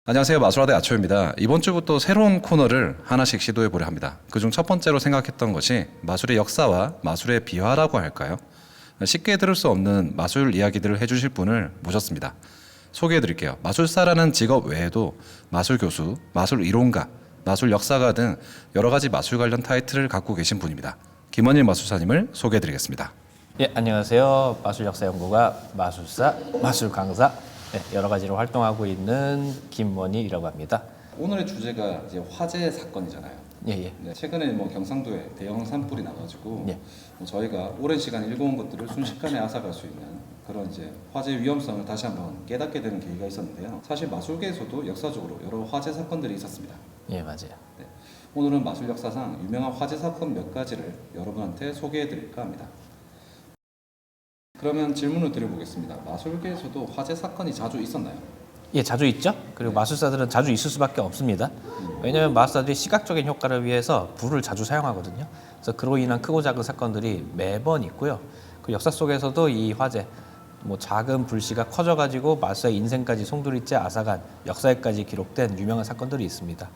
안녕하세요. 마술하대 아초입니다. 이번 주부터 새로운 코너를 하나씩 시도해 보려 합니다. 그중 첫 번째로 생각했던 것이 마술의 역사와 마술의 비화라고 할까요? 쉽게 들을 수 없는 마술 이야기들을 해주실 분을 모셨습니다. 소개해 드릴게요. 마술사라는 직업 외에도 마술 교수, 마술 이론가, 마술 역사가 등 여러 가지 마술 관련 타이틀을 갖고 계신 분입니다. 김원일 마술사님을 소개해 드리겠습니다. 예, 안녕하세요. 마술 역사 연구가 마술사, 마술 강사 여러 가지로 활동하고 있는 김원일이라고 합니다. 오늘의 주제가 이제 화재 사건이잖아요. 예. 네, 최근에 경상도에 대형 산불이 나가지고 예. 저희가 오랜 시간 읽어온 것들을 순식간에 앗아갈 수 있는 그런 이제 화재 위험성을 다시 한번 깨닫게 되는 계기가 있었는데요. 사실 마술계에서도 역사적으로 여러 화재 사건들이 있었습니다. 예, 맞아요. 네, 오늘은 마술 역사상 유명한 화재 사건 몇 가지를 여러분한테 소개해 드릴까 합니다. 그러면 질문을 드려보겠습니다. 마술계에서도 화재 사건이 자주 있었나요? 예, 자주 있죠. 그리고 마술사들은 자주 있을 수밖에 없습니다. 왜냐하면 마술사들이 시각적인 효과를 위해서 불을 자주 사용하거든요. 그래서 그로 인한 크고 작은 사건들이 매번 있고요. 그 역사 속에서도 이 화재, 작은 불씨가 커져가지고 마술사의 인생까지 송두리째 앗아간 역사에까지 기록된 유명한 사건들이 있습니다.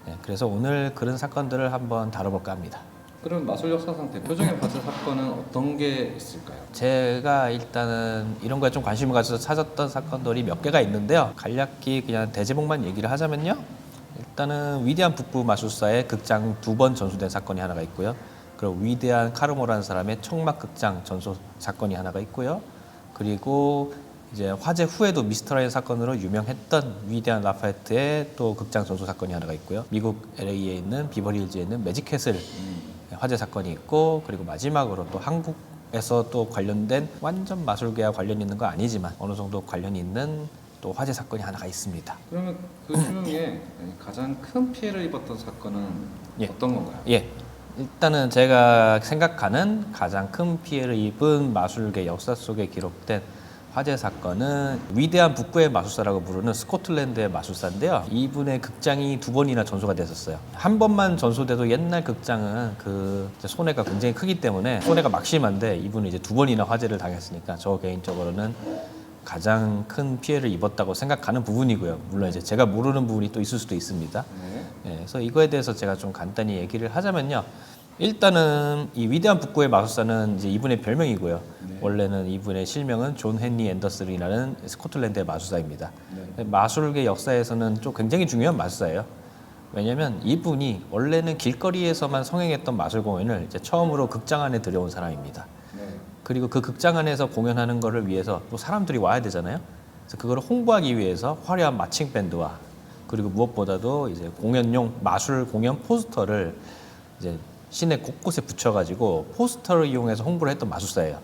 예, 그래서 오늘 그런 사건들을 한번 다뤄볼까 합니다. 그럼 마술 역사상 대표적인 화재 사건은 어떤 게 있을까요? 제가 일단은 이런 거에 좀 관심을 가져서 찾았던 사건들이 몇 개가 있는데요. 간략히 그냥 대제목만 얘기를 하자면요. 일단은 위대한 북부 마술사의 극장 2번 전소된 사건이 하나가 있고요. 그리고 위대한 카르모라는 사람의 청막 극장 전소 사건이 하나가 있고요. 그리고 이제 화재 후에도 미스터라인 사건으로 유명했던 위대한 라파에트의 또 극장 전소 사건이 하나가 있고요. 미국 LA에 있는 비버리힐즈에 있는 매직캐슬 화재 사건이 있고, 그리고 마지막으로 또 한국에서 또 관련된 완전 마술계와 관련 있는 거 아니지만 어느 정도 관련이 있는 또 화재 사건이 하나가 있습니다. 그러면 그 중에 가장 큰 피해를 입었던 사건은 예. 어떤 건가요? 예, 일단은 제가 생각하는 가장 큰 피해를 입은 마술계 역사 속에 기록된 화재 사건은 위대한 북부의 마술사라고 부르는 스코틀랜드의 마술사인데요. 이분의 극장이 2번이나 전소가 됐었어요. 한 번만 전소돼도 옛날 극장은 그 손해가 굉장히 크기 때문에 손해가 막심한데, 이분은 이제 2번이나 화재를 당했으니까 저 개인적으로는 가장 큰 피해를 입었다고 생각하는 부분이고요. 물론 이제 제가 모르는 부분이 또 있을 수도 있습니다. 네, 그래서 이거에 대해서 제가 좀 간단히 얘기를 하자면요. 일단은 이 위대한 북부의 마술사는 이제 이분의 별명이고요. 원래는 이분의 실명은 존 헨리 앤더슨이라는 스코틀랜드의 마술사입니다. 마술계 역사에서는 좀 굉장히 중요한 마술사예요. 왜냐하면 이분이 원래는 길거리에서만 성행했던 마술 공연을 이제 처음으로 극장 안에 들여온 사람입니다. 그리고 그 극장 안에서 공연하는 것을 위해서 또 사람들이 와야 되잖아요. 그래서 그거를 홍보하기 위해서 화려한 마칭 밴드와 그리고 무엇보다도 이제 공연용 마술 공연 포스터를 이제 시내 곳곳에 붙여가지고 포스터를 이용해서 홍보를 했던 마술사예요.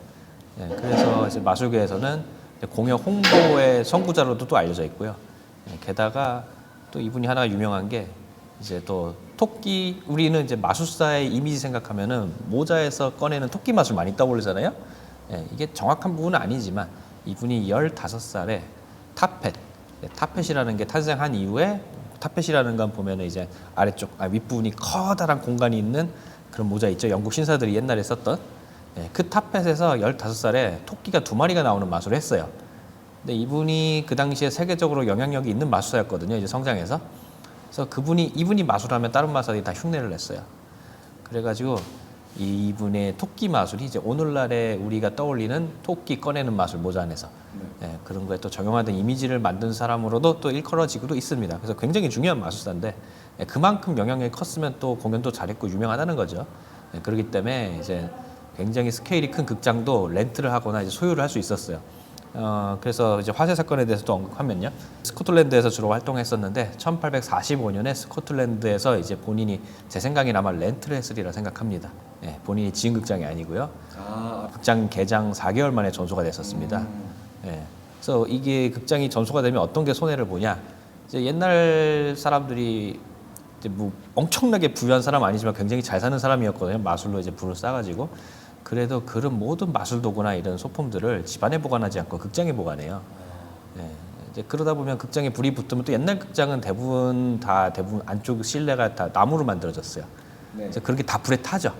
예, 그래서 이제 마술계에서는 공연 홍보의 선구자로도 또 알려져 있고요. 예, 게다가 또 이분이 하나가 유명한 게 이제 또 토끼, 우리는 이제 마술사의 이미지 생각하면은 모자에서 꺼내는 토끼 마술 많이 떠올리잖아요. 예, 이게 정확한 부분은 아니지만 이분이 15살에 타펫, 타펫이라는 게 탄생한 이후에, 타펫이라는 건 보면은 이제 윗부분이 커다란 공간이 있는 그런 모자 있죠. 영국 신사들이 옛날에 썼던. 예, 그 타펫에서 15살에 토끼가 2마리가 나오는 마술을 했어요. 근데 이분이 그 당시에 세계적으로 영향력이 있는 마술사였거든요. 이제 성장해서. 그래서 이분이 마술하면 다른 마술사들이 다 흉내를 냈어요. 그래가지고 이분의 토끼 마술이 이제 오늘날에 우리가 떠올리는 토끼 꺼내는 마술 모자 안에서 예, 그런 거에 또 적용하던 이미지를 만든 사람으로도 또 일컬어지고도 있습니다. 그래서 굉장히 중요한 마술사인데 예, 그만큼 영향력이 컸으면 또 공연도 잘했고 유명하다는 거죠. 예, 그렇기 때문에 이제 굉장히 스케일이 큰 극장도 렌트를 하거나 이제 소유를 할 수 있었어요. 그래서 이제 화재 사건에 대해서도 언급하면요. 스코틀랜드에서 주로 활동했었는데 1845년에 스코틀랜드에서 이제 본인이, 제 생각엔 아마 렌트를 했으리라 생각합니다. 예, 본인이 지은 극장이 아니고요. 극장 개장 4개월 만에 전소가 됐었습니다. 예, 그래서 이게 극장이 전소가 되면 어떤 게 손해를 보냐? 이제 옛날 사람들이 이제 엄청나게 부유한 사람 아니지만 굉장히 잘 사는 사람이었거든요. 마술로 이제 불을 쌓아가지고. 그래도 그런 모든 마술 도구나 이런 소품들을 집안에 보관하지 않고 극장에 보관해요. 예, 이제 그러다 보면 극장에 불이 붙으면, 또 옛날 극장은 대부분 안쪽 실내가 다 나무로 만들어졌어요. 그래서 그렇게 다 불에 타죠.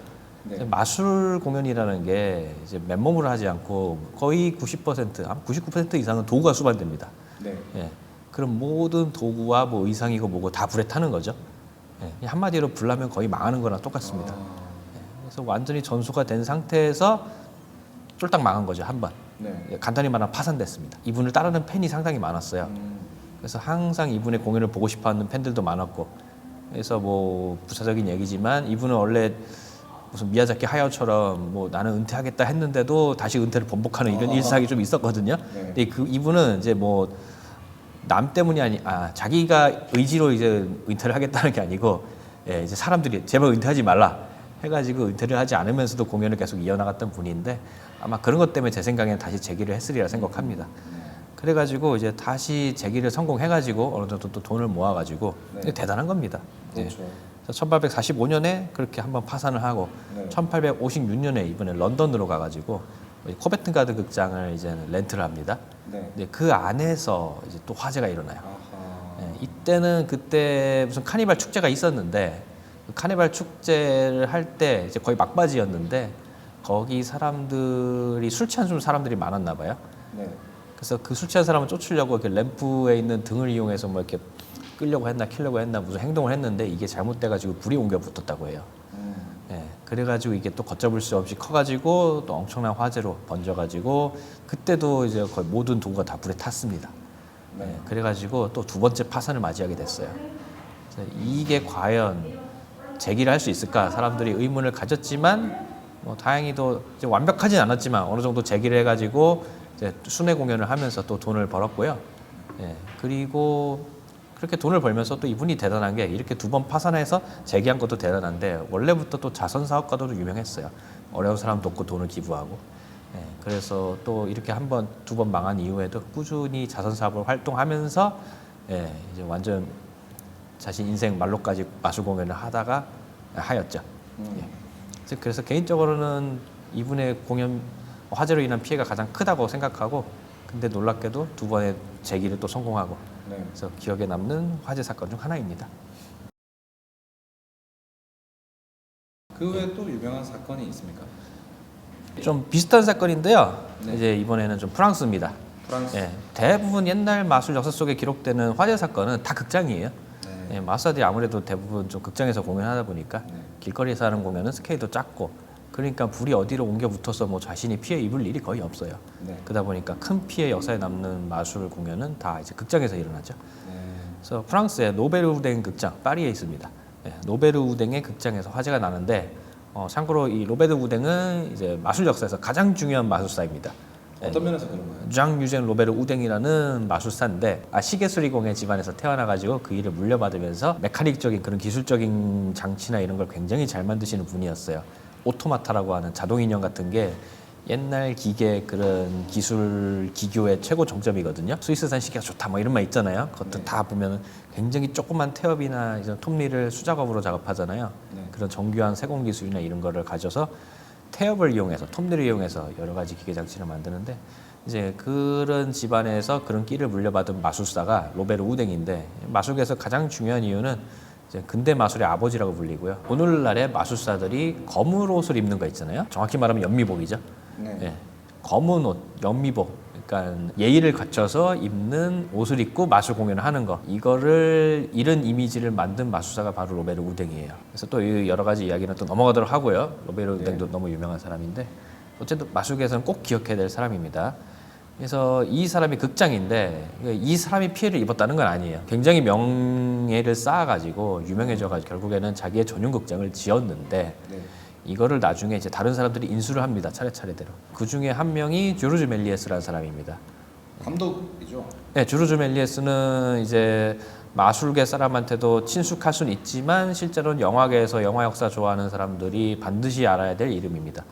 마술 공연이라는 게 이제 맨몸으로 하지 않고 거의 90%, 한 99% 이상은 도구가 수반됩니다. 예, 그런 모든 도구와 뭐 의상이고 뭐고 다 불에 타는 거죠. 예, 한마디로 불나면 거의 망하는 거랑 똑같습니다. 예, 그래서 완전히 전소가 된 상태에서 쫄딱 망한 거죠, 한 번. 네. 간단히 말하면 파산됐습니다. 이분을 따르는 팬이 상당히 많았어요. 그래서 항상 이분의 공연을 보고 싶어하는 팬들도 많았고, 그래서 뭐 부차적인 얘기지만 이분은 원래 무슨 미야자키 하야오처럼 뭐 나는 은퇴하겠다 했는데도 다시 은퇴를 번복하는 이런 일상이 좀 있었거든요. 네. 근데 이분은 이제 뭐 남 때문이 자기가 의지로 이제 은퇴를 하겠다는 게 아니고, 예, 이제 사람들이 제발 은퇴하지 말라 해가지고 은퇴를 하지 않으면서도 공연을 계속 이어나갔던 분인데, 아마 그런 것 때문에 제 생각에는 다시 재기를 했으리라 생각합니다. 그래가지고 이제 다시 재기를 성공해가지고 어느 정도 또 돈을 모아가지고 네. 대단한 겁니다. 그렇죠. 예. 1845년에 그렇게 한번 파산을 하고, 네. 1856년에 이번에 런던으로 가가지고 코베트 가드 극장을 이제 렌트를 합니다. 네. 근데 그 안에서 이제 또 화재가 일어나요. 아하. 예, 이때는 그때 무슨 카니발 축제가 있었는데, 그 카니발 축제를 할 때 이제 거의 막바지였는데 거기 사람들이 술 취한 사람들이 많았나 봐요. 네. 그래서 그 술 취한 사람을 쫓으려고 이렇게 램프에 있는 등을 이용해서 뭐 이렇게 끄려고 했나 켜려고 했나 무슨 행동을 했는데 이게 잘못돼가지고 불이 옮겨 붙었다고 해요. 예, 그래가지고 이게 또 걷잡을 수 없이 커가지고 또 엄청난 화재로 번져가지고 그때도 이제 거의 모든 도구가 다 불에 탔습니다. 네. 예, 그래가지고 또 두 번째 파산을 맞이하게 됐어요. 그래서 이게 과연 재기를 할 수 있을까? 사람들이 의문을 가졌지만 뭐 다행히도 이제 완벽하진 않았지만 어느 정도 재기를 해가지고 이제 순회 공연을 하면서 또 돈을 벌었고요. 예, 그리고 그렇게 돈을 벌면서 또 이분이 대단한 게 이렇게 두 번 파산해서 재기한 것도 대단한데 원래부터 또 자선 사업가도 유명했어요. 어려운 사람 돕고 돈을 기부하고. 예, 그래서 또 이렇게 한 번, 두 번 망한 이후에도 꾸준히 자선 사업을 활동하면서 예, 이제 완전 자신 인생 말로까지 마술 공연을 하다가 하였죠. 예. 그래서 개인적으로는 이분의 공연 화재로 인한 피해가 가장 크다고 생각하고, 근데 놀랍게도 두 번의 재기를 또 성공하고, 네. 그래서 기억에 남는 화재 사건 중 하나입니다. 그 외에 또 유명한 사건이 있습니까? 좀 비슷한 사건인데요. 네. 이제 이번에는 좀 프랑스입니다. 프랑스. 예, 대부분 옛날 마술 역사 속에 기록되는 화재 사건은 다 극장이에요. 네. 예, 마술사들이 아무래도 대부분 좀 극장에서 공연하다 보니까 네. 길거리에서 하는 공연은 스케일도 작고, 그러니까 불이 어디로 옮겨 붙어서 뭐 자신이 피해 입을 일이 거의 없어요. 네. 그러다 보니까 큰 피해 역사에 남는 마술 공연은 다 이제 극장에서 일어나죠. 네. 그래서 프랑스의 노베르 우댕 극장 파리에 있습니다. 예, 노베르 우댕의 극장에서 화재가 나는데, 참고로 이 노베르 우댕은 이제 마술 역사에서 가장 중요한 마술사입니다. 어떤 면에서 그런 거예요? 장 유젠 로베르 우댕이라는 마술사인데, 시계수리공예 집안에서 태어나가지고 그 일을 물려받으면서 메카닉적인 그런 기술적인 장치나 이런 걸 굉장히 잘 만드시는 분이었어요. 오토마타라고 하는 자동인형 같은 게 옛날 기계 그런 기술 기교의 최고 정점이거든요. 스위스산 시계가 좋다 뭐 이런 말 있잖아요. 그것도 네. 다 보면 굉장히 조그만 태엽이나 이런 톱니를 수작업으로 작업하잖아요. 네. 그런 정교한 세공 기술이나 이런 거를 가져서 태엽을 이용해서, 톱니를 이용해서 여러 가지 기계 장치를 만드는데, 이제 그런 집안에서 그런 끼를 물려받은 마술사가 로베르 우댕인데, 마술계에서 가장 중요한 이유는 이제 근대 마술의 아버지라고 불리고요. 오늘날의 마술사들이 검은 옷을 입는 거 있잖아요. 정확히 말하면 연미복이죠. 네. 예, 검은 옷, 연미복. 그러니까 예의를 갖춰서 입는 옷을 입고 마술 공연을 하는 거, 이거를 이런 이미지를 만든 마술사가 바로 로베르 우댕이에요. 그래서 또 여러 가지 이야기는 또 넘어가도록 하고요. 로베르 우댕도 너무 유명한 사람인데, 어쨌든 마술계에서는 꼭 기억해야 될 사람입니다. 그래서 이 사람이 극장인데 이 사람이 피해를 입었다는 건 아니에요. 굉장히 명예를 쌓아가지고 유명해져가지고 결국에는 자기의 전용 극장을 지었는데, 네. 이거를 나중에 이제 다른 사람들이 인수를 합니다. 차례차례대로. 그 중에 한 명이 조르주 멜리에스라는 사람입니다. 감독이죠. 네, 조르주 멜리에스는 이제 마술계 사람한테도 친숙할 수는 있지만 실제로는 영화계에서 영화 역사 좋아하는 사람들이 반드시 알아야 될 이름입니다.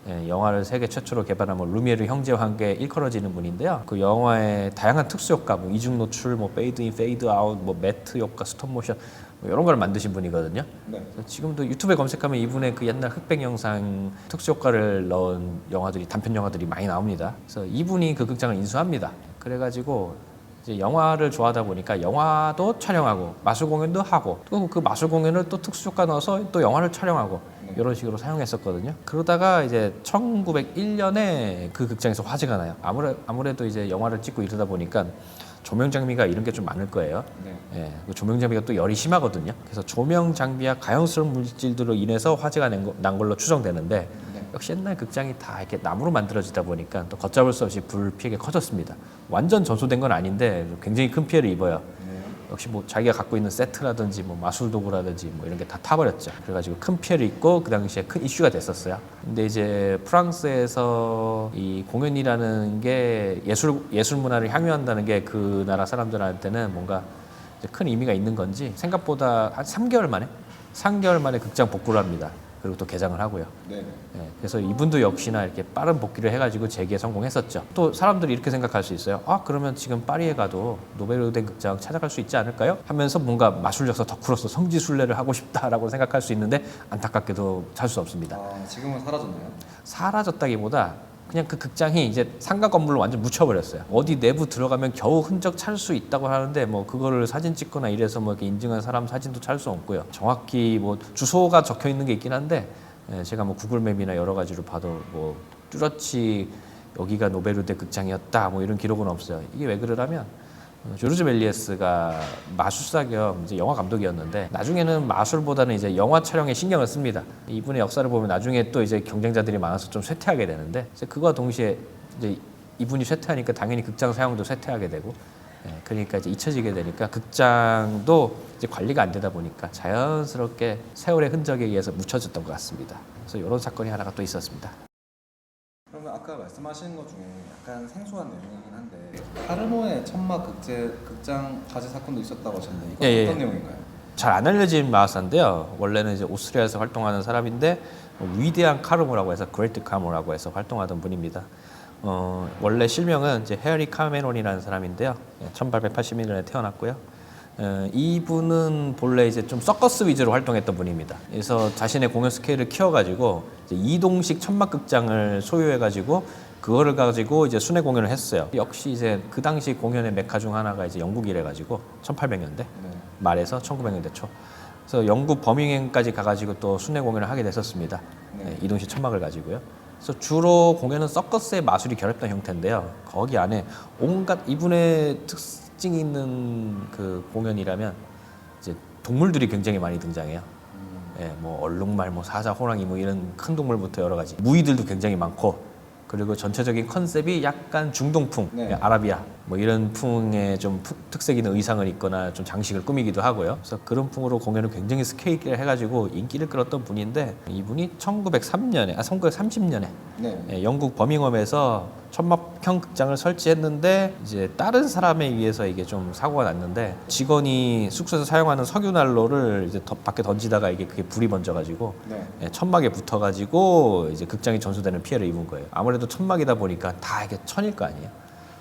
예, 영화를 세계 최초로 개발한 뭐 루미에르 형제와 함께 일컬어지는 분인데요. 그 영화의 다양한 특수 효과, 뭐 이중 노출, 뭐 페이드 인, 페이드 아웃, 뭐 매트 효과, 스톱 모션 뭐 이런 걸 만드신 분이거든요. 네. 지금도 유튜브에 검색하면 이분의 그 옛날 흑백 영상 특수 효과를 넣은 영화들이, 단편 영화들이 많이 나옵니다. 그래서 이분이 그 극장을 인수합니다. 그래가지고 이제 영화를 좋아하다 보니까 영화도 촬영하고 마술 공연도 하고, 또 그 마술 공연을 또 특수 효과 넣어서 또 영화를 촬영하고 이런 식으로 사용했었거든요. 그러다가 이제 1901년에 그 극장에서 화재가 나요. 아무래도 이제 영화를 찍고 이러다 보니까 조명 장비가 이런 게 좀 많을 거예요. 네. 예, 그 조명 장비가 또 열이 심하거든요. 그래서 조명 장비와 가연스러운 물질들로 인해서 화재가 난 걸로 추정되는데 네. 역시 옛날 극장이 다 이렇게 나무로 만들어지다 보니까 또 걷잡을 수 없이 불 피해가 커졌습니다. 완전 전소된 건 아닌데 굉장히 큰 피해를 입어요. 역시 뭐 자기가 갖고 있는 세트라든지 뭐 마술 도구라든지 뭐 이런 게 다 타버렸죠. 그래가지고 큰 피해를 입고 그 당시에 큰 이슈가 됐었어요. 근데 이제 프랑스에서 이 공연이라는 게 예술 문화를 향유한다는 게 그 나라 사람들한테는 뭔가 이제 큰 의미가 있는 건지 생각보다 한 3개월 만에 극장 복구를 합니다. 그리고 또 개장을 하고요. 네. 예, 그래서 이분도 역시나 이렇게 빠른 복귀를 해가지고 재기에 성공했었죠. 또 사람들이 이렇게 생각할 수 있어요. 아, 그러면 지금 파리에 가도 노베르된 극장 찾아갈 수 있지 않을까요? 하면서 뭔가 마술 역사 덕후로서 성지순례를 하고 싶다라고 생각할 수 있는데 안타깝게도 찾을 수 없습니다. 아, 지금은 사라졌나요? 사라졌다기보다 그냥 그 극장이 이제 상가 건물로 완전 묻혀버렸어요. 어디 내부 들어가면 겨우 흔적 찾을 수 있다고 하는데 뭐 그거를 사진 찍거나 이래서 뭐 이렇게 인증한 사람 사진도 찾을 수 없고요. 정확히 뭐 주소가 적혀 있는 게 있긴 한데 제가 뭐 구글맵이나 여러 가지로 봐도 뭐 뚜렷이 여기가 노베르데 극장이었다 뭐 이런 기록은 없어요. 이게 왜 그러냐면 조르주 멜리에스가 마술사 겸 이제 영화 감독이었는데 나중에는 마술보다는 이제 영화 촬영에 신경을 씁니다. 이분의 역사를 보면 나중에 또 이제 경쟁자들이 많아서 좀 쇠퇴하게 되는데 그와 동시에 이제 이분이 쇠퇴하니까 당연히 극장 사용도 쇠퇴하게 되고 그러니까 이제 잊혀지게 되니까 극장도 이제 관리가 안 되다 보니까 자연스럽게 세월의 흔적에 의해서 묻혀졌던 것 같습니다. 그래서 이런 사건이 하나가 또 있었습니다. 그러면 아까 말씀하신 것 중에 약간 생소한 내용이긴 한데 파르모의 천막 극장 화재 사건도 있었다고 하셨는데 이건 예, 어떤 예. 내용인가요? 잘 안 알려진 마술사인데요. 원래는 이제 오스트리아에서 활동하는 사람인데 위대한 카르모라고 해서 그레이트 카르모라고 해서 활동하던 분입니다. 원래 실명은 이제 헤어리 카메론이라는 사람인데요. 1881년에 태어났고요. 이분은 본래 이제 좀 서커스 위주로 활동했던 분입니다. 그래서 자신의 공연 스케일을 키워가지고 이제 이동식 천막극장을 소유해가지고 그거를 가지고 이제 순회 공연을 했어요. 역시 이제 그 당시 공연의 메카 중 하나가 이제 영국이래가지고 1800년대 말에서 1900년대 초. 그래서 영국 버밍햄까지 가가지고 또 순회 공연을 하게 됐었습니다. 이동식 천막을 가지고요. 그래서 주로 공연은 서커스의 마술이 결합된 형태인데요. 거기 안에 온갖 이분의 특징이 있는 그 공연이라면 이제 동물들이 굉장히 많이 등장해요. 예, 뭐 얼룩말, 뭐 사자, 호랑이 뭐 이런 큰 동물부터 여러 가지 무희들도 굉장히 많고 그리고 전체적인 컨셉이 약간 중동풍, 아라비아 뭐 이런 풍의 좀 특색 있는 의상을 입거나 좀 장식을 꾸미기도 하고요. 그래서 그런 풍으로 공연을 굉장히 스케일 있게 해가지고 인기를 끌었던 분인데 이분이 1930년에 영국 버밍엄에서 천막형 극장을 설치했는데 이제 다른 사람에 의해서 이게 좀 사고가 났는데 직원이 숙소에서 사용하는 석유 난로를 이제 밖에 던지다가 이게 그게 불이 번져가지고 천막에 붙어가지고 이제 극장이 전소되는 피해를 입은 거예요. 아무래도 천막이다 보니까 다 이게 천일 거 아니에요.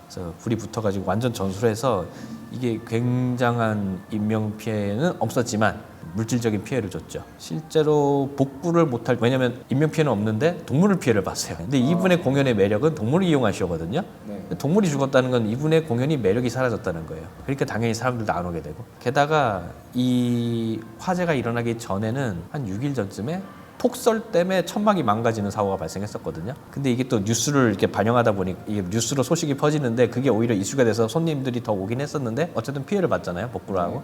그래서 불이 붙어가지고 완전 전술해서 이게 굉장한 인명 피해는 없었지만 물질적인 피해를 줬죠. 실제로 복구를 못할 왜냐면 인명 피해는 없는데 동물을 피해를 봤어요. 근데 이분의 공연의 매력은 동물을 이용한 쇼거든요. 동물이 죽었다는 건 이분의 공연이 매력이 사라졌다는 거예요. 그러니까 당연히 사람들도 안 오게 되고 게다가 이 화재가 일어나기 전에는 한 6일 전쯤에 폭설 때문에 천막이 망가지는 사고가 발생했었거든요. 근데 이게 또 뉴스를 이렇게 반영하다 보니 이게 뉴스로 소식이 퍼지는데 그게 오히려 이슈가 돼서 손님들이 더 오긴 했었는데 어쨌든 피해를 봤잖아요. 복구를 하고.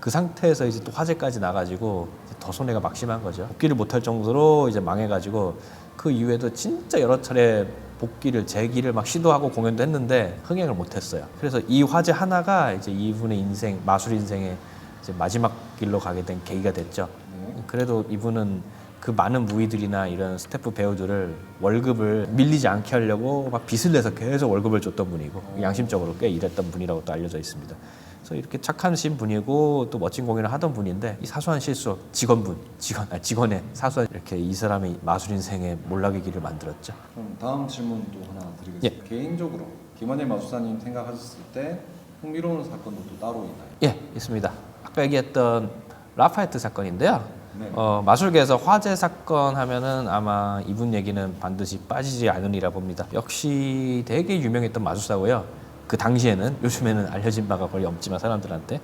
그 상태에서 이제 또 화재까지 나가지고 더 손해가 막심한 거죠. 복귀를 못할 정도로 이제 망해가지고 그 이후에도 진짜 여러 차례 재기를 막 시도하고 공연도 했는데 흥행을 못했어요. 그래서 이 화재 하나가 이제 이분의 인생, 마술 인생의 이제 마지막 길로 가게 된 계기가 됐죠. 그래도 이분은 그 많은 무희들이나 이런 스태프 배우들을 월급을 밀리지 않게 하려고 막 빚을 내서 계속 월급을 줬던 분이고 양심적으로 꽤 일했던 분이라고 또 알려져 있습니다. 그래서 이렇게 착하신 분이고 또 멋진 공연을 하던 분인데 이 사소한 실수 직원의 사소한 이렇게 이 사람이 마술 인생의 몰락의 길을 만들었죠. 그럼 다음 질문도 하나 드리겠습니다. 개인적으로 김원일 마술사님 생각하셨을 때 흥미로운 사건도 또 따로 있나요? 예, 있습니다. 아까 얘기했던 라파에트 사건인데요. 마술계에서 화재 사건 하면은 아마 이분 얘기는 반드시 빠지지 않으리라 봅니다. 역시 되게 유명했던 마술사고요. 그 당시에는 요즘에는 알려진 바가 거의 없지만 사람들한테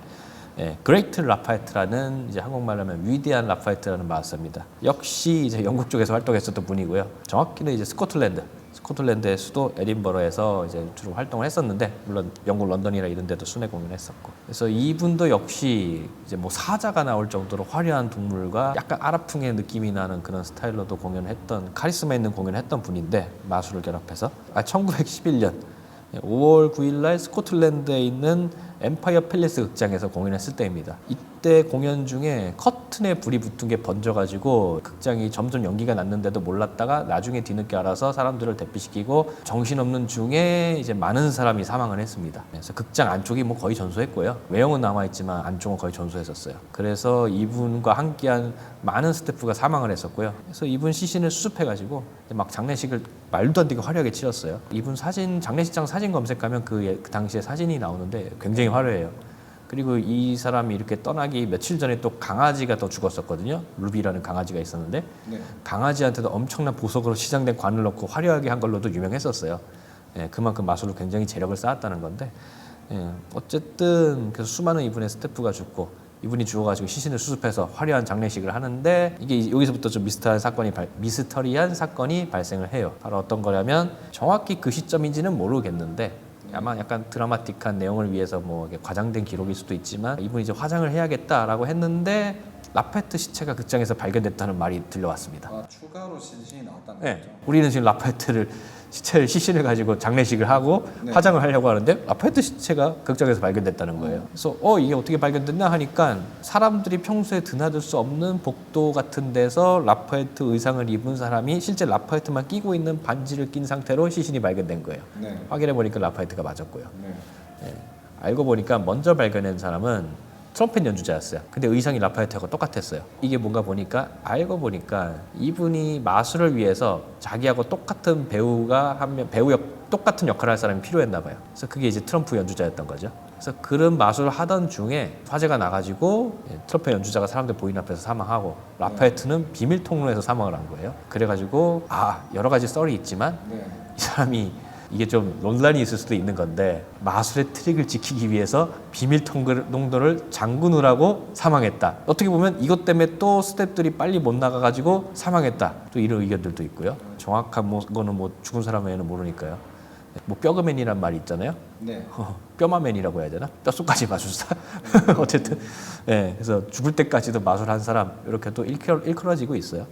그레이트 라파에트라는 이제 한국말로 하면 위대한 라파에트라는 마술사입니다. 역시 이제 영국 쪽에서 활동했었던 분이고요. 정확히는 이제 스코틀랜드 스코틀랜드의 수도 에딘버러에서 이제 주로 활동을 했었는데, 물론 영국 런던이나 이런 데도 순회 공연했었고. 그래서 이분도 역시 이제 뭐 사자가 나올 정도로 화려한 동물과 약간 아랍풍의 느낌이 나는 그런 스타일로도 공연을 했던, 카리스마 있는 공연을 했던 분인데, 마술을 결합해서 1911년 5월 9일 날 스코틀랜드에 있는 엠파이어 팰리스 극장에서 공연했을 때입니다. 이때 공연 중에 커튼에 불이 붙은 게 번져가지고 극장이 점점 연기가 났는데도 몰랐다가 나중에 뒤늦게 알아서 사람들을 대피시키고 정신없는 중에 이제 많은 사람이 사망을 했습니다. 그래서 극장 안쪽이 뭐 거의 전소했고요. 외형은 남아있지만 안쪽은 거의 전소했었어요. 그래서 이분과 함께한 많은 스태프가 사망을 했었고요. 그래서 이분 시신을 수습해가지고 막 장례식을 말도 안 되게 화려하게 치렀어요. 이분 사진, 장례식장 사진 검색하면 그 당시에 사진이 나오는데 굉장히 화려해요. 그리고 이 사람이 이렇게 떠나기 며칠 전에 또 강아지가 더 죽었었거든요. 루비라는 강아지가 있었는데 네. 강아지한테도 엄청난 보석으로 치장된 관을 넣고 화려하게 한 걸로도 유명했었어요. 예, 그만큼 마술로 굉장히 재력을 쌓았다는 건데, 예, 어쨌든 그래서 수많은 이분의 스태프가 죽고 이분이 죽어가지고 시신을 수습해서 화려한 장례식을 하는데, 이게 여기서부터 좀 미스터리한 사건이 발생을 해요. 바로 어떤 거냐면, 정확히 그 시점인지는 모르겠는데 아마 약간 드라마틱한 내용을 위해서 뭐 과장된 기록일 수도 있지만, 이분이 이제 화장을 해야겠다라고 했는데 라페트 시체가 극장에서 발견됐다는 말이 들려왔습니다. 아, 추가로 시신이 나왔다는 네. 거죠? 우리는 지금 라페트를 시신을 가지고 장례식을 하고 네. 화장을 하려고 하는데 라페트 시체가 극장에서 발견됐다는 거예요. 그래서 이게 어떻게 발견됐나 하니까, 사람들이 평소에 드나들 수 없는 복도 같은 데서 라페트 의상을 입은 사람이 실제 라페트만 끼고 있는 반지를 낀 상태로 시신이 발견된 거예요. 네. 확인해 보니까 라페트가 맞았고요. 네. 알고 보니까 먼저 발견한 사람은 트럼펫 연주자였어요. 근데 의상이 라파에트하고 똑같았어요. 이게 뭔가 보니까, 알고 보니까 이분이 마술을 위해서 자기하고 똑같은 똑같은 역할을 할 사람이 필요했나 봐요. 그래서 그게 이제 트럼프 연주자였던 거죠. 그래서 그런 마술을 하던 중에 화재가 나가지고 트럼펫 연주자가 사람들 보이는 앞에서 사망하고, 라파에트는 비밀 통로에서 사망을 한 거예요. 그래가지고 여러 가지 썰이 있지만 네. 이 사람이, 이게 좀 논란이 있을 수도 있는 건데, 마술의 트릭을 지키기 위해서 비밀 통로를 잠그느라고 사망했다. 어떻게 보면 이것 때문에 또 스태프들이 빨리 못 나가가지고 사망했다. 또 이런 의견들도 있고요. 정확한 거는 뭐 죽은 사람 외에는 모르니까요. 뭐 뼈그맨이란 말이 있잖아요. 네. 뼈마맨이라고 해야 되나? 뼛속까지 마술사. 어쨌든, 네, 그래서 죽을 때까지도 마술한 사람, 이렇게 또 일컬어지고 있어요.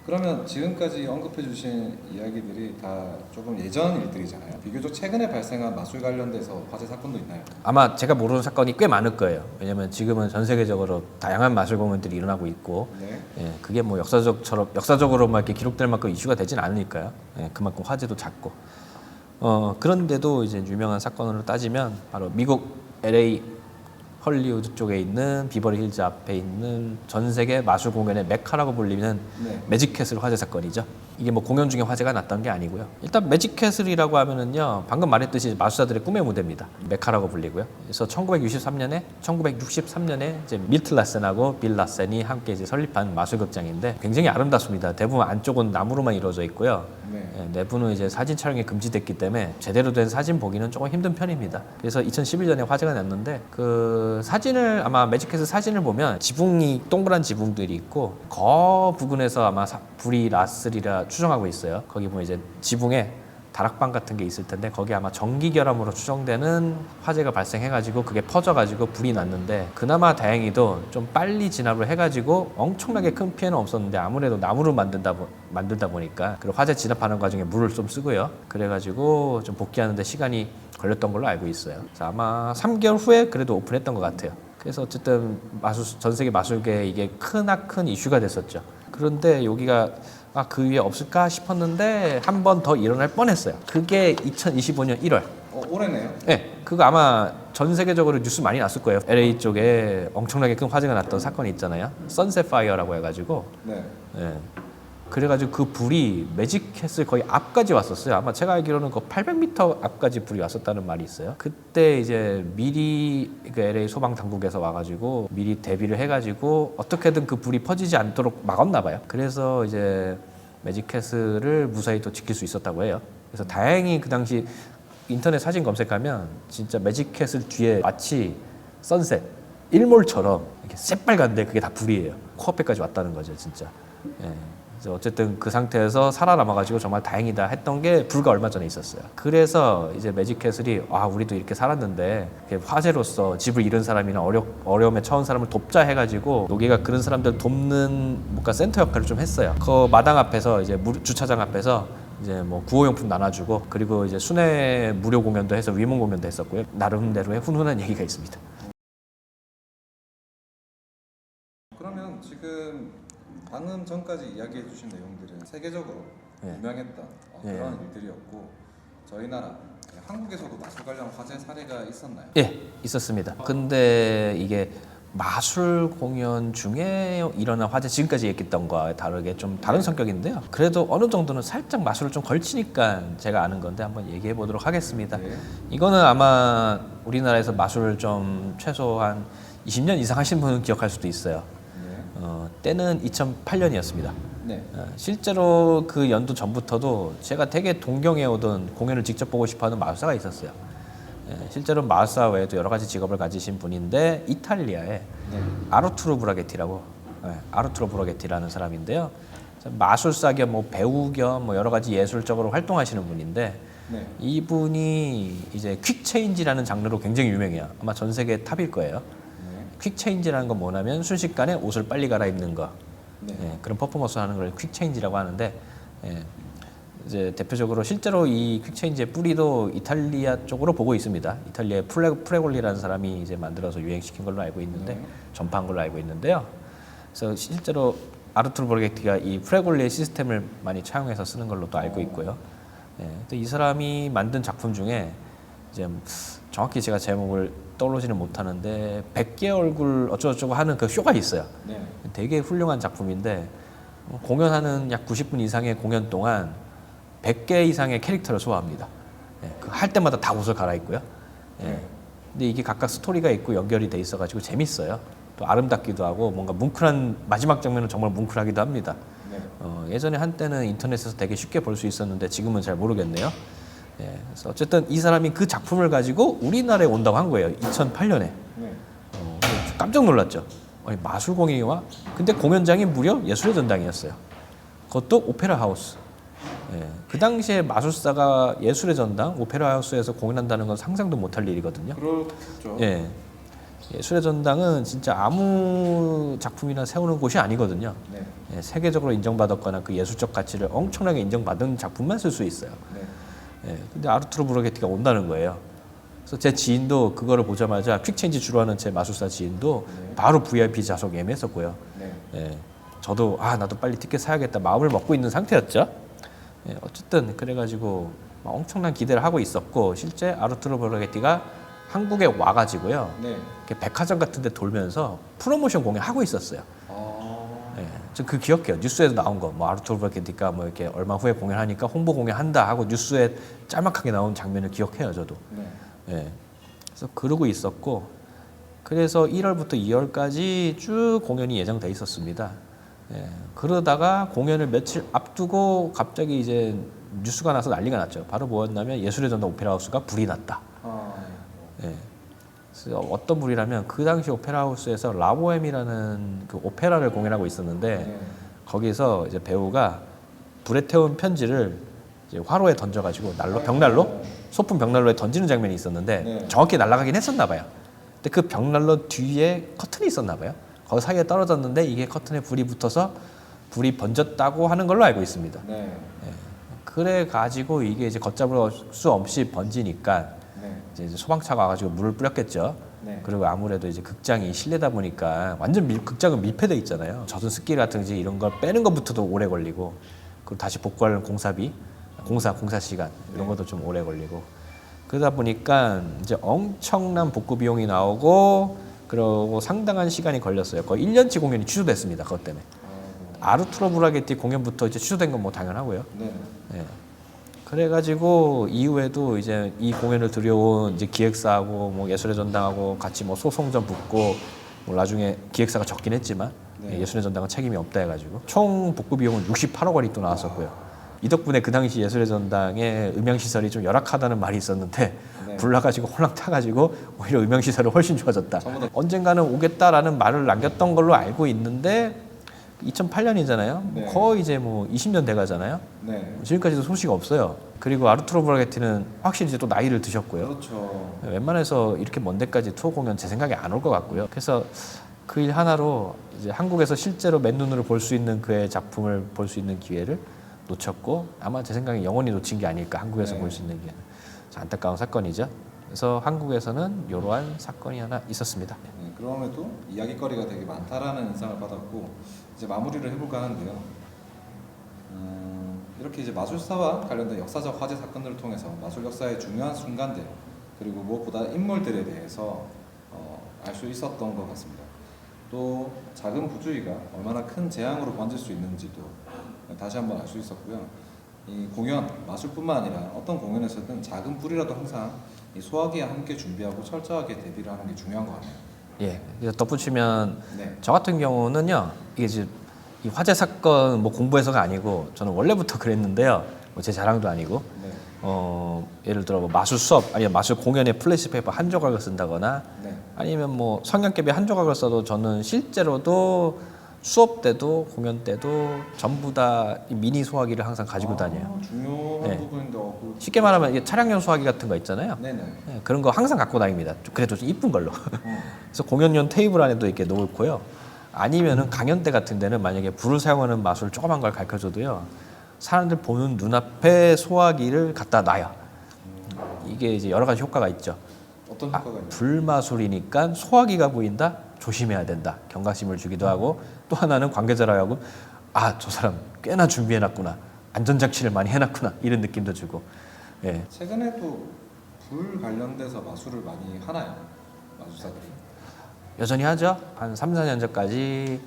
그러면 지금까지 언급해 주신 이야기들이 다 조금 예전 일들이잖아요. 비교적 최근에 발생한 마술 관련돼서 화재 사건도 있나요? 아마 제가 모르는 사건이 꽤 많을 거예요. 왜냐면 지금은 전 세계적으로 다양한 마술 공연들이 일어나고 있고, 네. 예, 그게 뭐 역사적으로만 이렇게 기록될 만큼 이슈가 되진 않으니까요. 예, 그만큼 화제도 작고. 그런데도 이제 유명한 사건으로 따지면 바로 미국 LA 헐리우드 쪽에 있는 비버리 힐즈 앞에 있는 전 세계 마술 공연의 메카라고 불리는 네. 매직캐슬 화재 사건이죠. 이게 뭐 공연 중에 화재가 났던 게 아니고요. 일단 매직캐슬이라고 하면은요, 방금 말했듯이 마술사들의 꿈의 무대입니다. 메카라고 불리고요. 그래서 1963년에 이제 밀트 라센하고 빌 라센이 함께 이제 설립한 마술극장인데, 굉장히 아름답습니다. 대부분 안쪽은 나무로만 이루어져 있고요. 네. 내부는 이제 사진 촬영이 금지됐기 때문에 제대로 된 사진 보기는 조금 힘든 편입니다. 그래서 2011년에 화재가 났는데, 그 사진을, 아마 매직캐슬 사진을 보면 지붕이 동그란 지붕들이 있고, 거 부근에서 아마 불이 났으리라 추정하고 있어요. 거기 보면 이제 지붕에 다락방 같은 게 있을 텐데, 거기 아마 전기 결함으로 추정되는 화재가 발생해가지고 그게 퍼져가지고 불이 났는데, 그나마 다행히도 좀 빨리 진압을 해가지고 엄청나게 큰 피해는 없었는데, 아무래도 나무로 만들다 보니까 그리고 화재 진압하는 과정에 물을 좀 쓰고요. 그래가지고 좀 복귀하는데 시간이 걸렸던 걸로 알고 있어요. 그래서 아마 3개월 후에 그래도 오픈했던 것 같아요. 그래서 어쨌든 전 세계 마술계에 이게 크나큰 이슈가 됐었죠. 그런데 여기가 그 위에 없을까 싶었는데 한 번 더 일어날 뻔했어요. 그게 2025년 1월. 올해네요. 네, 그거 아마 전 세계적으로 뉴스 많이 났을 거예요. LA 쪽에 엄청나게 큰 화재가 났던 사건이 있잖아요. 선셋 파이어라고 해가지고. 네. 네. 그래가지고 그 불이 매직캐슬 거의 앞까지 왔었어요. 아마 제가 알기로는 그 800m 앞까지 불이 왔었다는 말이 있어요. 그때 이제 미리 그 LA 소방 당국에서 와가지고 미리 대비를 해가지고 어떻게든 그 불이 퍼지지 않도록 막았나 봐요. 그래서 이제 매직캐슬을 무사히 또 지킬 수 있었다고 해요. 그래서 다행히 그 당시 인터넷 사진 검색하면 진짜 매직캐슬 뒤에 마치 선셋 일몰처럼 이렇게 새빨간데 그게 다 불이에요. 코앞에까지 왔다는 거죠, 진짜. 예. 그래서 어쨌든 그 상태에서 살아남아가지고 정말 다행이다 했던 게 불과 얼마 전에 있었어요. 그래서 이제 매직캐슬이 우리도 이렇게 살았는데 이렇게 화재로서 집을 잃은 사람이나 어려움에 처한 사람을 돕자 해가지고 노기가 그런 사람들 돕는 뭔가 센터 역할을 좀 했어요. 그 마당 앞에서 이제 주차장 앞에서 이제 뭐 구호용품 나눠주고 그리고 이제 순회 무료 공연도 해서 위문 공연도 했었고요. 나름대로의 훈훈한 얘기가 있습니다. 그러면 지금 방금 전까지 이야기해 주신 내용들은 세계적으로 네. 유명했던 네. 그런 일들이었고 저희 나라 한국에서도 마술 관련 화재 사례가 있었나요? 예, 있었습니다. 근데 이게 마술 공연 중에 일어난 화재 지금까지 얘기했던 거와 다르게 좀 다른 성격인데요. 그래도 어느 정도는 살짝 마술을 좀 걸치니까 제가 아는 건데 한번 얘기해 보도록 하겠습니다. 네. 이거는 아마 우리나라에서 마술을 좀 최소한 20년 이상 하신 분은 기억할 수도 있어요. 때는 2008년이었습니다. 네. 실제로 그 연도 전부터도 제가 되게 동경해 오던 공연을 직접 보고 싶어하는 마술사가 있었어요. 실제로 마술사 외에도 여러 가지 직업을 가지신 분인데 이탈리아에 네. 아르투로 브라게티라는 사람인데요. 마술사 겸 뭐 배우 겸 뭐 여러 가지 예술적으로 활동하시는 분인데 네. 이분이 이제 퀵 체인지라는 장르로 굉장히 유명해요. 아마 전 세계 탑일 거예요. 퀵 체인지라는 건 뭐냐면 순식간에 옷을 빨리 갈아입는 거. 네. 그런 퍼포먼스 하는 걸 퀵 체인지라고 하는데 이제 대표적으로 실제로 이 퀵 체인지의 뿌리도 이탈리아 쪽으로 보고 있습니다. 이탈리아의 프레골리라는 사람이 이제 만들어서 유행시킨 걸로 알고 있는데 전파한 걸로 알고 있는데요. 그래서 실제로 아르투로 브라게티가 이 프레골리의 시스템을 많이 차용해서 쓰는 걸로 또 알고 있고요. 근데 이 사람이 만든 작품 중에 이제 정확히 제가 제목을 떠오르지는 못하는데 100개 얼굴 어쩌고저쩌고 하는 그 쇼가 있어요. 네. 되게 훌륭한 작품인데 공연하는 약 90분 이상의 공연 동안 100개 이상의 캐릭터를 소화합니다. 할 때마다 다 옷을 갈아입고요. 근데 이게 각각 스토리가 있고 연결이 돼 있어가지고 재밌어요. 또 아름답기도 하고 뭔가 뭉클한 마지막 장면은 정말 뭉클하기도 합니다. 네. 예전에 한때는 인터넷에서 되게 쉽게 볼 수 있었는데 지금은 잘 모르겠네요. 그래서 어쨌든 이 사람이 그 작품을 가지고 우리나라에 온다고 한 거예요. 2008년에. 네. 깜짝 놀랐죠. 아니, 마술 공연이 와? 근데 공연장이 무려 예술의 전당이었어요. 그것도 오페라 하우스. 그 당시에 마술사가 예술의 전당, 오페라 하우스에서 공연한다는 건 상상도 못할 일이거든요. 그렇죠. 예술의 전당은 진짜 아무 작품이나 세우는 곳이 아니거든요. 네. 세계적으로 인정받았거나 그 예술적 가치를 엄청나게 인정받은 작품만 쓸 수 있어요. 네. 근데 아르투로 브라게티가 온다는 거예요. 그래서 제 지인도 그거를 보자마자 퀵체인지 주로 하는 제 마술사 지인도 바로 VIP 좌석 예매했었고요. 네. 저도 나도 빨리 티켓 사야겠다 마음을 먹고 있는 상태였죠. 어쨌든 그래가지고 엄청난 기대를 하고 있었고 실제 아르투로 브라게티가 한국에 와가지고요. 네. 이렇게 백화점 같은 데 돌면서 프로모션 공연 하고 있었어요. 저 그 기억해요. 뉴스에도 나온 거, 뭐 아르투로 브라게티가 뭐 이렇게 얼마 후에 공연하니까 홍보 공연한다 하고 뉴스에 짤막하게 나온 장면을 기억해요, 저도. 네. 그래서 그러고 있었고, 그래서 1월부터 2월까지 쭉 공연이 예정돼 있었습니다. 그러다가 공연을 며칠 앞두고 갑자기 이제 뉴스가 나서 난리가 났죠. 바로 뭐였냐면 예술의 전당 오페라 하우스가 불이 났다. 그래서 어떤 불이라면 그 당시 오페라 하우스에서 라보엠이라는 그 오페라를 공연하고 있었는데 거기서 이제 배우가 불에 태운 편지를 이제 화로에 던져가지고 벽난로 소품 벽난로에 던지는 장면이 있었는데 정확히 날아가긴 했었나 봐요. 근데 그 벽난로 뒤에 커튼이 있었나 봐요. 거기 사이에 떨어졌는데 이게 커튼에 불이 붙어서 불이 번졌다고 하는 걸로 알고 있습니다. 그래 가지고 이게 이제 걷잡을 수 없이 번지니까 이제 소방차가 와가지고 물을 뿌렸겠죠. 그리고 아무래도 이제 극장이 실내다 보니까 완전 극장은 밀폐돼 있잖아요. 젖은 습기 같은 이런 걸 빼는 것부터도 오래 걸리고 그리고 다시 복구하는 공사비, 공사 시간 이런 것도 좀 오래 걸리고 그러다 보니까 이제 엄청난 복구 비용이 나오고 그리고 상당한 시간이 걸렸어요. 거의 1년치 공연이 취소됐습니다. 그것 때문에. 아르투로 브라게티 공연부터 이제 취소된 건 뭐 당연하고요. 그래가지고 이후에도 이제 이 공연을 들여온 이제 기획사하고 뭐 예술의 전당하고 같이 뭐 소송전 붙고 뭐 나중에 기획사가 적긴 했지만 예술의 전당은 책임이 없다 해가지고 총 복구 비용은 68억 원이 또 나왔었고요. 이 덕분에 그 당시 예술의 전당의 음향 시설이 좀 열악하다는 말이 있었는데 불 나가지고 홀랑 타가지고 오히려 음향 시설이 훨씬 좋아졌다. 언젠가는 오겠다라는 말을 남겼던 걸로 알고 있는데 2008년이잖아요. 네. 거의 이제 뭐 20년 돼가잖아요. 네. 지금까지도 소식 없어요. 그리고 아르투로 브라게티는 확실히 이제 또 나이를 드셨고요. 그렇죠. 웬만해서 이렇게 먼 데까지 투어 공연 제 생각에 안 올 것 같고요. 그래서 그 일 하나로 이제 한국에서 실제로 맨눈으로 볼 수 있는 그의 작품을 볼 수 있는 기회를 놓쳤고 아마 제 생각에 영원히 놓친 게 아닐까 한국에서 네. 볼 수 있는 게 안타까운 사건이죠. 그래서 한국에서는 이러한 사건이 하나 있었습니다. 네, 그럼에도 이야기거리가 되게 많다라는 인상을 받았고 이제 마무리를 해볼까 하는데요. 이렇게 이제 마술사와 관련된 역사적 화제 사건들을 통해서 마술 역사의 중요한 순간들 그리고 무엇보다 인물들에 대해서 알 수 있었던 것 같습니다. 또 작은 부주의가 얼마나 큰 재앙으로 번질 수 있는지도 다시 한번 알 수 있었고요. 이 공연, 마술뿐만 아니라 어떤 공연에서든 작은 불이라도 항상 이 소화기와 함께 준비하고 철저하게 대비를 하는 게 중요한 것 같네요. 예, 그래서 덧붙이면 네. 저 같은 경우는요, 이게 이제 이 화재 사건 뭐 공부해서가 아니고 저는 원래부터 그랬는데요, 뭐 제 자랑도 아니고, 네. 예를 들어 뭐 마술 수업 아니면 마술 공연에 플래시 페이퍼 한 조각을 쓴다거나 네. 아니면 뭐 성냥개비 한 조각을 써도 저는 실제로도 수업 때도 공연 때도 전부 다이 미니 소화기를 항상 가지고 다녀요. 중요한 네. 부분인데 쉽게 말하면 이게 차량용 소화기 같은 거 있잖아요. 네네. 예, 그런 거 항상 갖고 다닙니다. 그래도 좀 이쁜 걸로. 그래서 공연용 테이블 안에도 이렇게 놓고요. 아니면은 강연 때 같은 데는 만약에 불을 사용하는 마술 조그만 걸 가르쳐줘도요. 사람들 보는 눈앞에 소화기를 갖다 놔요. 이게 이제 여러 가지 효과가 있죠. 어떤 효과가 있나요? 불마술이니까 소화기가 보인다? 조심해야 된다. 경각심을 주기도 하고 또 하나는 관계자라 하고 아, 저 사람 꽤나 준비해놨구나. 안전장치를 많이 해놨구나. 이런 느낌도 주고. 예. 최근에도 불 관련돼서 마술을 많이 하나요? 마술사들이? 여전히 하죠. 한 3, 4년 전까지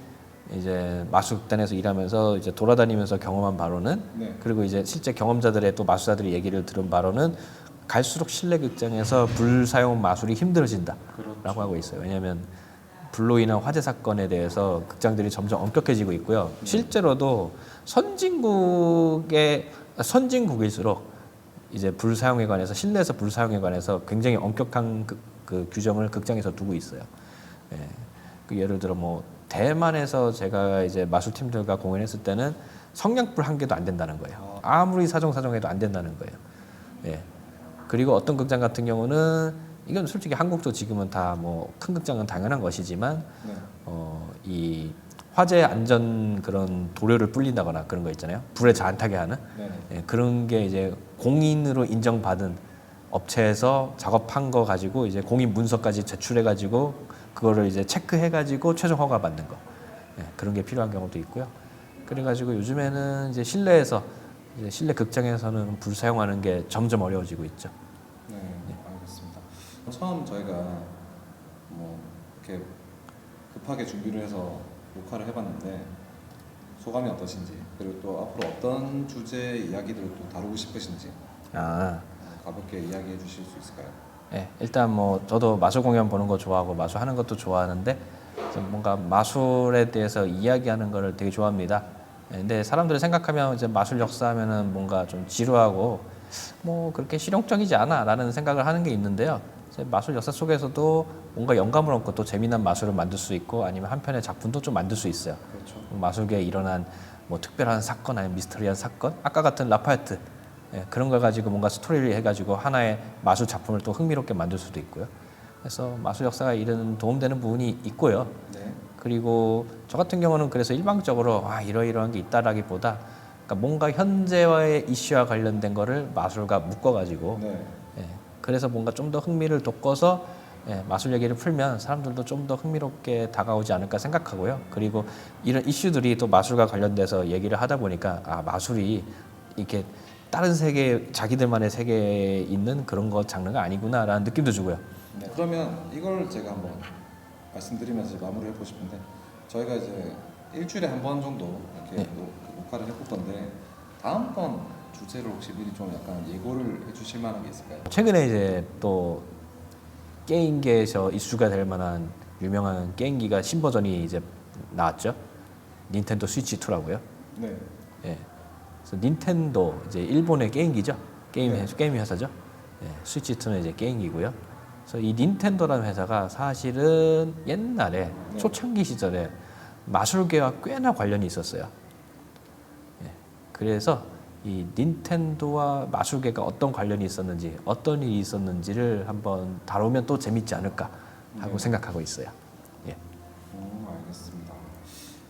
이제 마술단에서 일하면서 이제 돌아다니면서 경험한 바로는 네. 그리고 이제 실제 경험자들의 또 마술사들의 얘기를 들은 바로는 갈수록 실내 극장에서 불 사용 마술이 힘들어진다라고 그렇죠. 하고 있어요. 왜냐하면 불로 인한 화재 사건에 대해서 극장들이 점점 엄격해지고 있고요. 실제로도 선진국일수록 이제 불 사용에 관해서 실내에서 불 사용에 관해서 굉장히 엄격한 그 규정을 극장에서 두고 있어요. 예. 그 예를 들어 뭐 대만에서 제가 이제 마술팀들과 공연했을 때는 성냥불 한 개도 안 된다는 거예요. 아무리 사정사정해도 안 된다는 거예요. 예. 그리고 어떤 극장 같은 경우는 이건 솔직히 한국도 지금은 다 뭐 큰 극장은 당연한 것이지만 네. 이 화재 안전 그런 도료를 불린다거나 그런 거 있잖아요. 불에 잘 안 타게 하는 네네. 예, 그런 게 이제 공인으로 인정받은 업체에서 작업한 거 가지고 이제 공인 문서까지 제출해 가지고 그거를 이제 체크해 가지고 최종 허가 받는 거 예, 그런 게 필요한 경우도 있고요. 그래 가지고 요즘에는 이제 실내에서 이제 실내 극장에서는 불 사용하는 게 점점 어려워지고 있죠. 네, 알겠습니다. 처음 저희가 뭐 이렇게 급하게 준비를 해서 녹화를 해봤는데 소감이 어떠신지 그리고 또 앞으로 어떤 주제의 이야기들을 또 다루고 싶으신지 아, 가볍게 이야기해 주실 수 있을까요? 예, 일단 뭐 저도 마술 공연 보는 거 좋아하고 마술하는 것도 좋아하는데 좀 뭔가 마술에 대해서 이야기하는 거를 되게 좋아합니다. 예, 근데 사람들이 생각하면 이제 마술 역사하면은 뭔가 좀 지루하고 뭐 그렇게 실용적이지 않아라는 생각을 하는 게 있는데요. 이제 마술 역사 속에서도 뭔가 영감을 얻고 또 재미난 마술을 만들 수 있고 아니면 한 편의 작품도 좀 만들 수 있어요. 그렇죠. 마술계에 일어난 뭐 특별한 사건 아니면 미스터리한 사건, 아까 같은 라파에트 예, 그런 걸 가지고 뭔가 스토리를 해가지고 하나의 마술 작품을 또 흥미롭게 만들 수도 있고요. 그래서 마술 역사가 이런 도움되는 부분이 있고요. 네. 그리고 저 같은 경우는 그래서 일방적으로 이러이러한 게 있다라기보다 그러니까 뭔가 현재와의 이슈와 관련된 거를 마술과 묶어가지고 네. 예, 그래서 뭔가 좀 더 흥미를 돋궈서 예, 마술 얘기를 풀면 사람들도 좀 더 흥미롭게 다가오지 않을까 생각하고요. 그리고 이런 이슈들이 또 마술과 관련돼서 얘기를 하다 보니까 마술이 이렇게 다른 세계, 자기들만의 세계에 있는 그런 거 장르가 아니구나라는 느낌도 주고요. 네. 그러면 이걸 제가 한번 말씀드리면서 마무리해 보고 싶은데 저희가 이제 일주일에 한 번 정도 이렇게 네. 녹화를 해볼 건데 다음번 주제를 혹시 미리 좀 약간 예고를 해주실 만한 게 있을까요? 최근에 이제 또 게임계에서 이슈가 될 만한 유명한 게임기가 신버전이 이제 나왔죠. 닌텐도 스위치 2라고요. 네. 예. 그래서 닌텐도 이제 일본의 게임기죠. 게임 회사죠. 예. 스위치 2는 이제 게임기고요. 그래서 이 닌텐도라는 회사가 사실은 옛날에 네. 초창기 시절에 마술계와 꽤나 관련이 있었어요. 예, 그래서 이 닌텐도와 마술계가 어떤 관련이 있었는지, 어떤 일이 있었는지를 한번 다루면 또 재밌지 않을까 하고 생각하고 있어요. 예. 알겠습니다.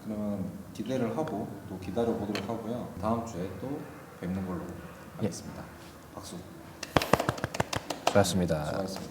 그러면 기대를 하고 또 기다려 보도록 하고요. 다음 주에 또 뵙는 걸로 하겠습니다. 박수. 수고하셨습니다. 수고하셨습니다.